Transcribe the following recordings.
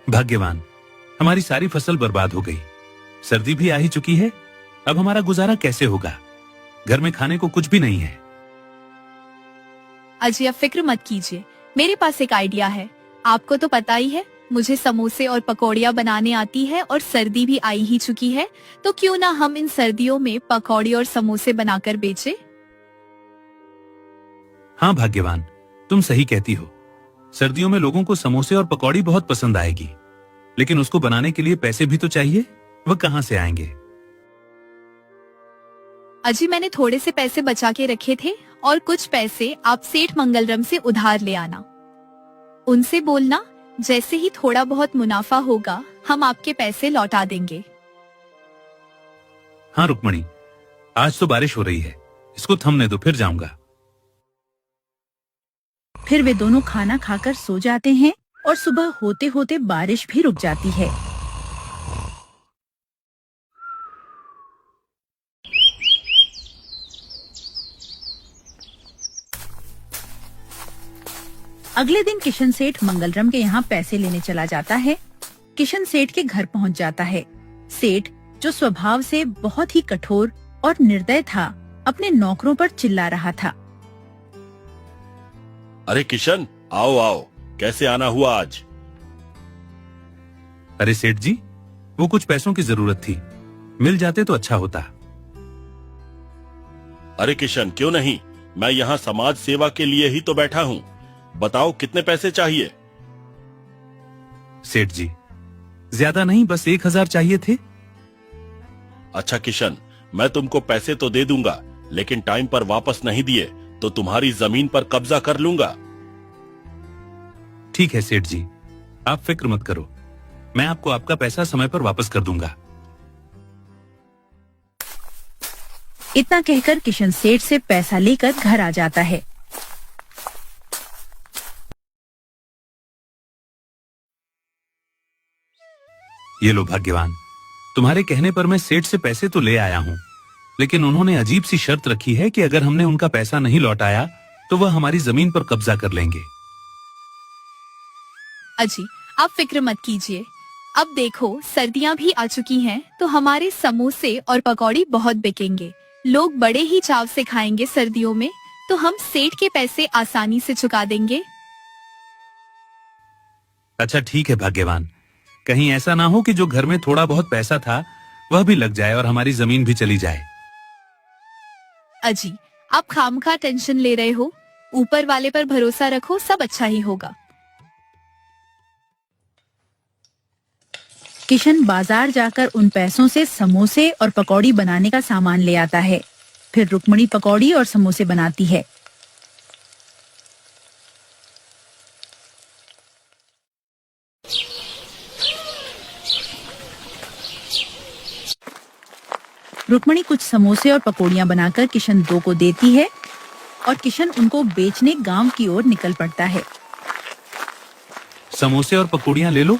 भाग्यवान, हमारी सारी फसल बर्बाद हो गई। सर्दी भी आ ही चुकी है। अब हमारा गुजारा कैसे होगा? घर में खाने को कुछ भी नहीं है। अजी आप फिक्र मत कीजिए, मेरे पास एक आइडिया है। आपको तो पता ही है मुझे समोसे और पकौड़ियाँ बनाने आती है और सर्दी भी आई ही चुकी है, तो क्यों ना हम इन सर्दियों में पकौड़ी और समोसे बनाकर बेचे। हाँ भाग्यवान, तुम सही कहती हो। सर्दियों में लोगों को समोसे और पकौड़ी बहुत पसंद आएगी, लेकिन उसको बनाने के लिए पैसे भी तो चाहिए। वह कहाँ से आएंगे? अजी मैंने थोड़े से पैसे बचा के रखे थे और कुछ पैसे आप सेठ मंगलराम से उधार ले आना। उनसे बोलना जैसे ही थोड़ा बहुत मुनाफा होगा हम आपके पैसे लौटा देंगे। हाँ रुक्मणी, आज तो बारिश हो रही है, इसको थमने दो, फिर जाऊंगा। फिर वे दोनों खाना खाकर सो जाते हैं और सुबह होते होते बारिश भी रुक जाती है। अगले दिन किशन सेठ मंगलराम के यहाँ पैसे लेने चला जाता है। किशन सेठ के घर पहुँच जाता है। सेठ, जो स्वभाव से बहुत ही कठोर और निर्दय था, अपने नौकरों पर चिल्ला रहा था। अरे किशन, आओ आओ, कैसे आना हुआ आज? अरे सेठ जी, वो कुछ पैसों की जरूरत थी, मिल जाते तो अच्छा होता। अरे किशन, क्यों नहीं, मैं यहाँ समाज सेवा के लिए ही तो बैठा हूँ। बताओ कितने पैसे चाहिए? सेठ जी, ज्यादा नहीं, बस 1000 चाहिए थे। अच्छा किशन, मैं तुमको पैसे तो दे दूंगा, लेकिन टाइम पर वापस नहीं दिए तो तुम्हारी जमीन पर कब्जा कर लूंगा। ठीक है सेठ जी, आप फिक्र मत करो, मैं आपको आपका पैसा समय पर वापस कर दूंगा। इतना कहकर किशन सेठ से पैसा लेकर घर आ जाता है। ये लो भाग्यवान, तुम्हारे कहने पर मैं सेठ से पैसे तो ले आया हूँ, लेकिन उन्होंने अजीब सी शर्त रखी है कि अगर हमने उनका पैसा नहीं लौटाया तो वह हमारी जमीन पर कब्जा कर लेंगे। अजी आप फिक्र मत कीजिए, अब देखो सर्दियाँ भी आ चुकी हैं तो हमारे समोसे और पकौड़ी बहुत बिकेंगे। लोग बड़े ही चाव से खाएंगे सर्दियों में, तो हम सेठ के पैसे आसानी से चुका देंगे। अच्छा ठीक है भाग्यवान, कहीं ऐसा ना हो कि जो घर में थोड़ा बहुत पैसा था वह भी लग जाए और हमारी जमीन भी चली जाए। अजी आप खामखा टेंशन ले रहे हो, ऊपर वाले पर भरोसा रखो, सब अच्छा ही होगा। किशन बाजार जाकर उन पैसों से समोसे और पकौड़ी बनाने का सामान ले आता है। फिर रुक्मणी पकौड़ी और समोसे बनाती है। रुक्मणी कुछ समोसे और पकौड़ियाँ बनाकर किशन 2 को देती है और किशन उनको बेचने गांव की ओर निकल पड़ता है। समोसे और पकौड़ियाँ ले लो,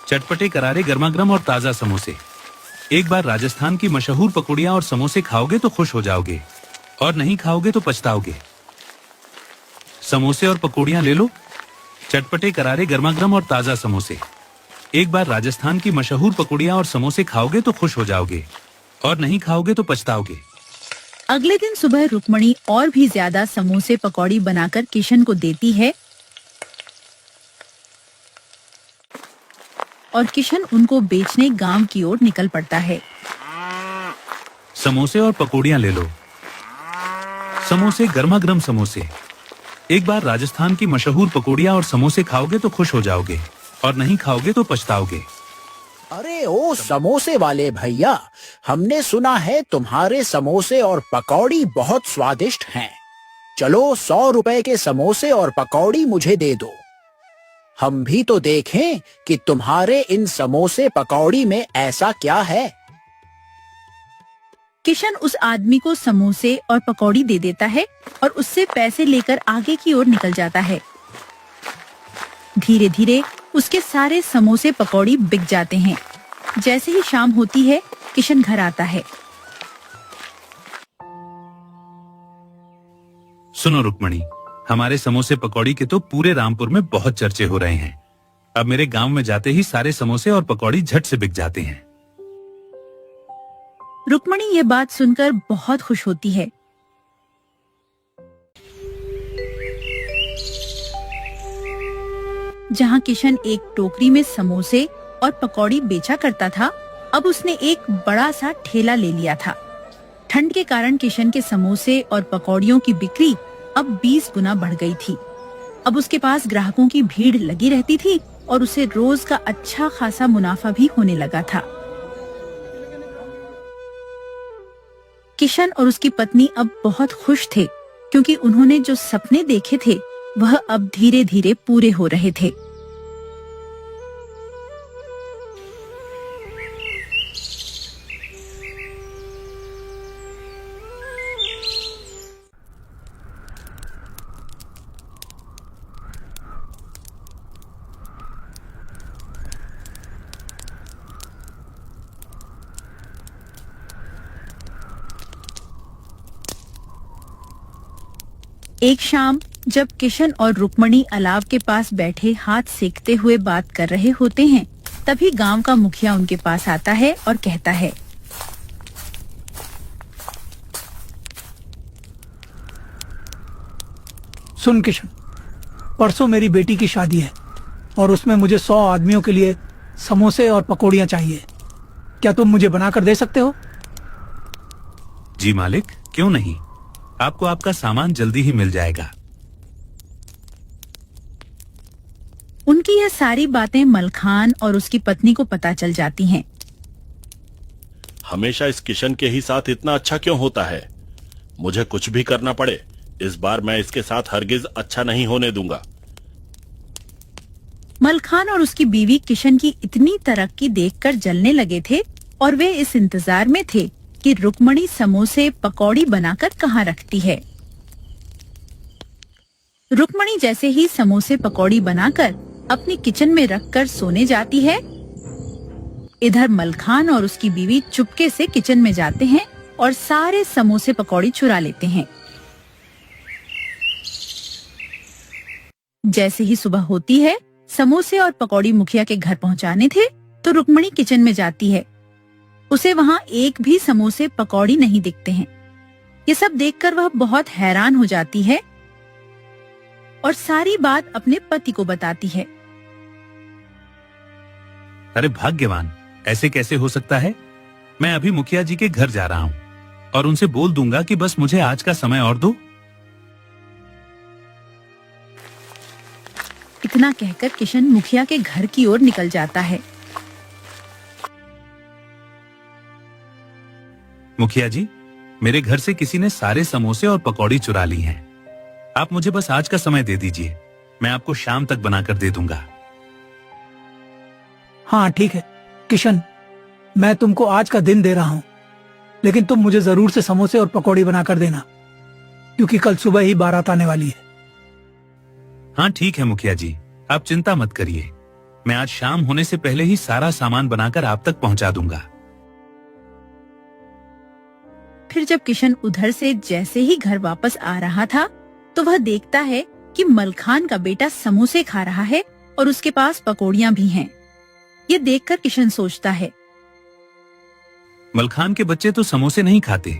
चटपटे करारे गर्मागर्म और ताजा समोसे। एक बार राजस्थान की मशहूर पकौड़ियाँ और समोसे खाओगे तो खुश हो जाओगे, और नहीं खाओगे तो पछताओगे। समोसे और पकौड़ियाँ ले लो, चटपटे करारे गर्मागर्म और ताजा समोसे। एक बार राजस्थान की मशहूर पकौड़ियाँ और समोसे खाओगे तो खुश हो जाओगे, और नहीं खाओगे तो पछताओगे। अगले दिन सुबह रुक्मणी और भी ज्यादा समोसे पकौड़ी बनाकर किशन को देती है और किशन उनको बेचने गांव की ओर निकल पड़ता है। समोसे और पकौड़ियाँ ले लो, समोसे गर्मागर्म समोसे। एक बार राजस्थान की मशहूर पकौड़ियाँ और समोसे खाओगे तो खुश हो जाओगे, और नहीं खाओगे तो पछताओगे। अरे ओ समोसे वाले भैया, हमने सुना है तुम्हारे समोसे और पकौड़ी बहुत स्वादिष्ट हैं। चलो 100 रुपए के समोसे और पकौड़ी मुझे दे दो। हम भी तो देखें कि तुम्हारे इन समोसे पकौड़ी में ऐसा क्या है। किशन उस आदमी को समोसे और पकौड़ी दे देता है और उससे पैसे लेकर आगे की ओर निकल जाता है। धीरे धीरे उसके सारे समोसे पकौड़ी बिक जाते हैं। जैसे ही शाम होती है, किशन घर आता है। सुनो रुक्मणी, हमारे समोसे पकौड़ी के तो पूरे रामपुर में बहुत चर्चे हो रहे हैं। अब मेरे गांव में जाते ही सारे समोसे और पकौड़ी झट से बिक जाते हैं। रुक्मणी ये बात सुनकर बहुत खुश होती है। जहाँ किशन एक टोकरी में समोसे और पकौड़ी बेचा करता था, अब उसने एक बड़ा सा ठेला ले लिया था। ठंड के कारण किशन के समोसे और पकौड़ियों की बिक्री अब 20 गुना बढ़ गई थी। अब उसके पास ग्राहकों की भीड़ लगी रहती थी और उसे रोज का अच्छा खासा मुनाफा भी होने लगा था। किशन और उसकी पत्नी अब बहुत खुश थे, क्योंकि उन्होंने जो सपने देखे थे वह अब धीरे धीरे पूरे हो रहे थे। एक शाम जब किशन और रुक्मणी अलाव के पास बैठे हाथ सेकते हुए बात कर रहे होते हैं, तभी गांव का मुखिया उनके पास आता है और कहता है, सुन किशन, परसों मेरी बेटी की शादी है और उसमें मुझे 100 आदमियों के लिए समोसे और पकौड़ियाँ चाहिए। क्या तुम मुझे बनाकर दे सकते हो? जी मालिक, क्यों नहीं। आपको आपका सामान जल्दी ही मिल जाएगा। उनकी यह सारी बातें मलखान और उसकी पत्नी को पता चल जाती हैं। हमेशा इस किशन के ही साथ इतना अच्छा क्यों होता है? मुझे कुछ भी करना पड़े, इस बार मैं इसके साथ हरगिज अच्छा नहीं होने दूंगा। मलखान और उसकी बीवी किशन की इतनी तरक्की देखकर जलने लगे थे और वे इस इंतजार में थे कि रुक्मणी समोसे पकौड़ी बनाकर कहाँ रखती है। रुक्मणी जैसे ही समोसे पकौड़ी बनाकर अपनी किचन में रखकर सोने जाती है, इधर मलखान और उसकी बीवी चुपके से किचन में जाते हैं और सारे समोसे पकौड़ी चुरा लेते हैं। जैसे ही सुबह होती है, समोसे और पकौड़ी मुखिया के घर पहुंचाने थे, तो रुक्मणी किचन में जाती है। उसे वहाँ एक भी समोसे पकौड़ी नहीं दिखते हैं। ये सब देखकर वह बहुत हैरान हो जाती है और सारी बात अपने पति को बताती है। अरे भाग्यवान, ऐसे कैसे हो सकता है? मैं अभी मुखिया जी के घर जा रहा हूँ और उनसे बोल दूंगा कि बस मुझे आज का समय और दो। इतना कहकर किशन मुखिया के घर की ओर निकल जाता है। मुखिया जी, मेरे घर से किसी ने सारे समोसे और पकौड़ी चुरा ली हैं। आप मुझे बस आज का समय दे दीजिए, मैं आपको शाम तक बनाकर दे दूंगा। हाँ ठीक है किशन, मैं तुमको आज का दिन दे रहा हूँ, लेकिन तुम मुझे जरूर से समोसे और पकौड़ी बनाकर देना, क्योंकि कल सुबह ही बारात आने वाली है। हाँ ठीक है मुखिया जी, आप चिंता मत करिए, मैं आज शाम होने से पहले ही सारा सामान बनाकर आप तक पहुंचा दूंगा। फिर जब किशन उधर से जैसे ही घर वापस आ रहा था, तो वह देखता है कि मलखान का बेटा समोसे खा रहा है और उसके पास पकौड़ियाँ भी हैं। ये देखकर किशन सोचता है, मलखान के बच्चे तो समोसे नहीं खाते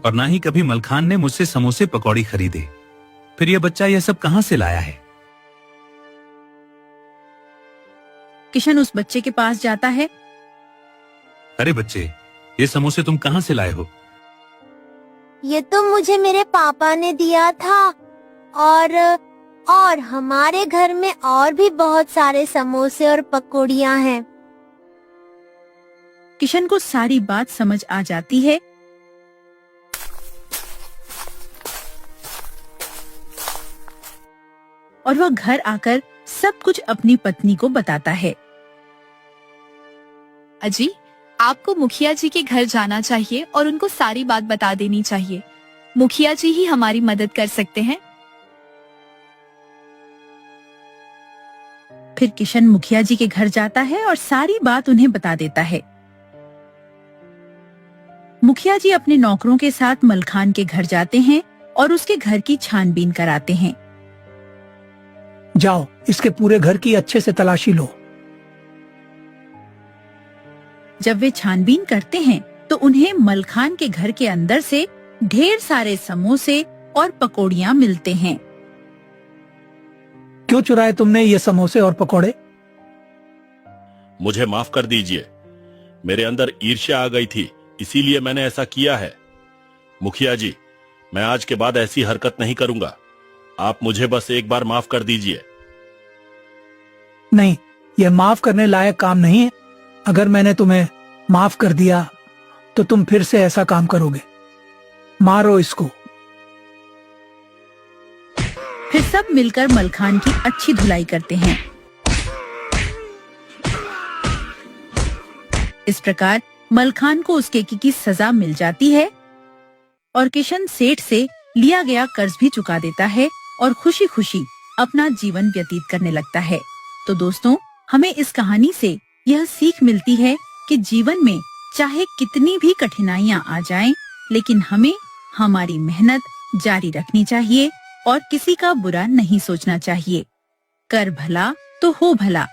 और ना ही कभी मलखान ने मुझसे समोसे पकौड़ी खरीदे, फिर यह बच्चा यह सब कहां से लाया है? किशन उस बच्चे के पास जाता है। अरे बच्चे, ये समोसे तुम कहां से लाए हो? ये तो मुझे मेरे पापा ने दिया था और हमारे घर में और भी बहुत सारे समोसे और पकौड़ियाँ हैं। किशन को सारी बात समझ आ जाती है। और वह घर आकर सब कुछ अपनी पत्नी को बताता है। अजी, आपको मुखिया जी के घर जाना चाहिए और उनको सारी बात बता देनी चाहिए। मुखिया जी ही हमारी मदद कर सकते हैं। फिर किशन मुखिया जी के घर जाता है और सारी बात उन्हें बता देता है। मुखिया जी अपने नौकरों के साथ मलखान के घर जाते हैं और उसके घर की छानबीन कराते हैं। जाओ, इसके पूरे घर की अच्छे से तलाशी लो जब वे छानबीन करते हैं तो उन्हें मलखान के घर के अंदर से ढेर सारे समोसे और पकौड़ियाँ मिलते हैं। क्यों चुराए तुमने ये समोसे और पकौड़े? मुझे माफ कर दीजिए, मेरे अंदर ईर्ष्या आ गई थी, इसीलिए मैंने ऐसा किया है। मुखिया जी, मैं आज के बाद ऐसी हरकत नहीं करूंगा। आप मुझे बस एक बार माफ कर दीजिए। नहीं, यह माफ करने लायक काम नहीं है। अगर मैंने तुम्हें माफ कर दिया तो तुम फिर से ऐसा काम करोगे। मारो इसको। फिर सब मिलकर मलखान की अच्छी धुलाई करते हैं। इस प्रकार मलखान को उसके की सजा मिल जाती है और किशन सेठ से लिया गया कर्ज भी चुका देता है और खुशी खुशी अपना जीवन व्यतीत करने लगता है। तो दोस्तों, हमें इस कहानी से यह सीख मिलती है कि जीवन में चाहे कितनी भी कठिनाइयां आ जाएं, लेकिन हमें हमारी मेहनत जारी रखनी चाहिए और किसी का बुरा नहीं सोचना चाहिए। कर भला तो हो भला।